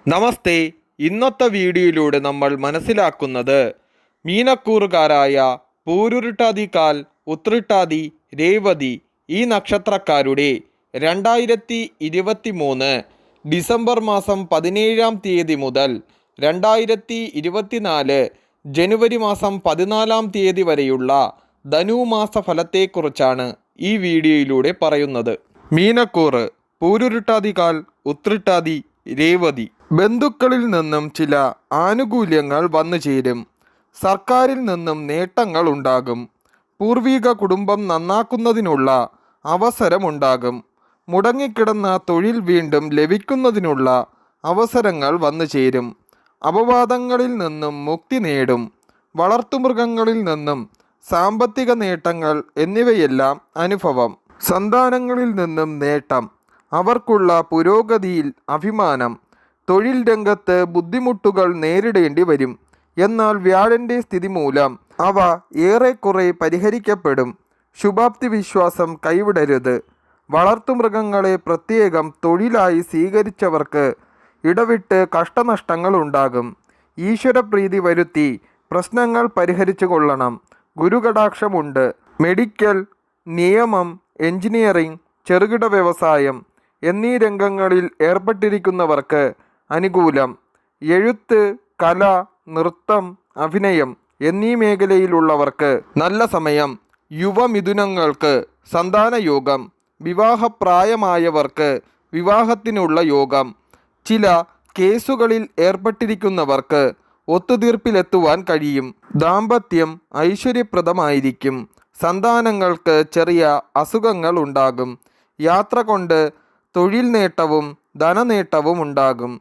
നമസ്തേ. ഇന്നത്തെ വീഡിയോയിലൂടെ നമ്മൾ മനസ്സിലാക്കുന്നത് മീനക്കൂറുകാരായ പൂരുരുട്ടാതി കാൽ, ഉത്രട്ടാതി, രേവതി ഈ നക്ഷത്രക്കാരുടെ 2023 ഡിസംബർ മാസം 17-ാം തീയതി മുതൽ 2024 ജനുവരി മാസം 14-ാം തീയതി വരെയുള്ള ധനുമാസ ഫലത്തെക്കുറിച്ചാണ് ഈ വീഡിയോയിലൂടെ പറയുന്നത്. മീനക്കൂറ് പൂരുരുട്ടാതി കാൽ, ഉത്രട്ടാതി, രേവതി. ബന്ധുക്കളിൽ നിന്നും ചില ആനുകൂല്യങ്ങൾ വന്നു ചേരും. സർക്കാരിൽ നിന്നും നേട്ടങ്ങൾ ഉണ്ടാകും. പൂർവിക കുടുംബം നന്നാക്കുന്നതിനുള്ള അവസരമുണ്ടാകും. മുടങ്ങിക്കിടന്ന തൊഴിൽ വീണ്ടും ലഭിക്കുന്നതിനുള്ള അവസരങ്ങൾ വന്നു ചേരും. അപവാദങ്ങളിൽ നിന്നും മുക്തി നേടും. വളർത്തുമൃഗങ്ങളിൽ നിന്നും സാമ്പത്തിക നേട്ടങ്ങൾ എന്നിവയെല്ലാം അനുഭവം. സന്താനങ്ങളിൽ നിന്നും നേട്ടം. അവർക്കുള്ള പുരോഗതിയിൽ അഭിമാനം. തൊഴിൽ രംഗത്ത് ബുദ്ധിമുട്ടുകൾ നേരിടേണ്ടി വരും. എന്നാൽ വ്യാഴൻ്റെ സ്ഥിതി മൂലം അവ ഏറെക്കുറെ പരിഹരിക്കപ്പെടും. ശുഭാപ്തി വിശ്വാസം കൈവിടരുത്. വളർത്തുമൃഗങ്ങളെ പ്രത്യേകം തൊഴിലായി സ്വീകരിച്ചവർക്ക് ഇടവിട്ട് കഷ്ടനഷ്ടങ്ങൾ ഉണ്ടാകും. ഈശ്വരപ്രീതി വരുത്തി പ്രശ്നങ്ങൾ പരിഹരിച്ചു കൊള്ളണം. ഗുരുകടാക്ഷമുണ്ട്. മെഡിക്കൽ, നിയമം, എഞ്ചിനീയറിംഗ്, ചെറുകിട വ്യവസായം എന്നീ രംഗങ്ങളിൽ ഏർപ്പെട്ടിരിക്കുന്നവർക്ക് അനുകൂലം. എഴുത്ത്, കല, നൃത്തം, അഭിനയം എന്നീ മേഖലയിലുള്ളവർക്ക് നല്ല സമയം. യുവമിഥുനങ്ങൾക്ക് സന്താനയോഗം. വിവാഹപ്രായമായവർക്ക് വിവാഹത്തിനുള്ള യോഗം. ചില കേസുകളിൽ ഏർപ്പെട്ടിരിക്കുന്നവർക്ക് ഒത്തുതീർപ്പിലെത്തുവാൻ കഴിയും. ദാമ്പത്യം ഐശ്വര്യപ്രദമായിരിക്കും. സന്താനങ്ങൾക്ക് ചെറിയ അസുഖങ്ങൾ ഉണ്ടാകും. യാത്ര കൊണ്ട് തൊഴിൽ നേട്ടവും ധനനേട്ടവും ഉണ്ടാകും.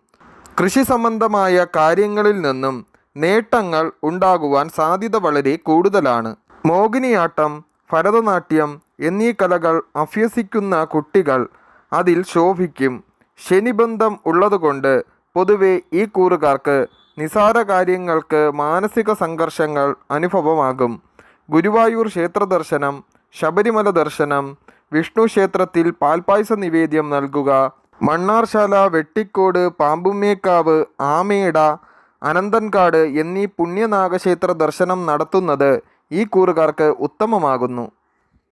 കൃഷി സംബന്ധമായ കാര്യങ്ങളിൽ നിന്നും നേട്ടങ്ങൾ ഉണ്ടാകുവാൻ സാധ്യത വളരെ കൂടുതലാണ്. മോഹിനിയാട്ടം, ഭരതനാട്യം എന്നീ കലകൾ അഭ്യസിക്കുന്ന കുട്ടികൾ അതിൽ ശോഭിക്കും. ശനിബന്ധം ഉള്ളതുകൊണ്ട് പൊതുവെ ഈ കൂറുകാർക്ക് നിസാര കാര്യങ്ങൾക്ക് മാനസിക സംഘർഷങ്ങൾ അനുഭവമാകും. ഗുരുവായൂർ ക്ഷേത്ര ദർശനം, ശബരിമല ദർശനം, വിഷ്ണു ക്ഷേത്രത്തിൽ പാൽപ്പായസ നിവേദ്യം നൽകുക, മണ്ണാർശാല, വെട്ടിക്കോട്, പാമ്പുമേക്കാവ്, ആമേട, അനന്തൻകാട് എന്നീ പുണ്യനാഗക്ഷേത്ര ദർശനം നടത്തുന്നത് ഈ കൂറുകാർക്ക് ഉത്തമമാകുന്നു.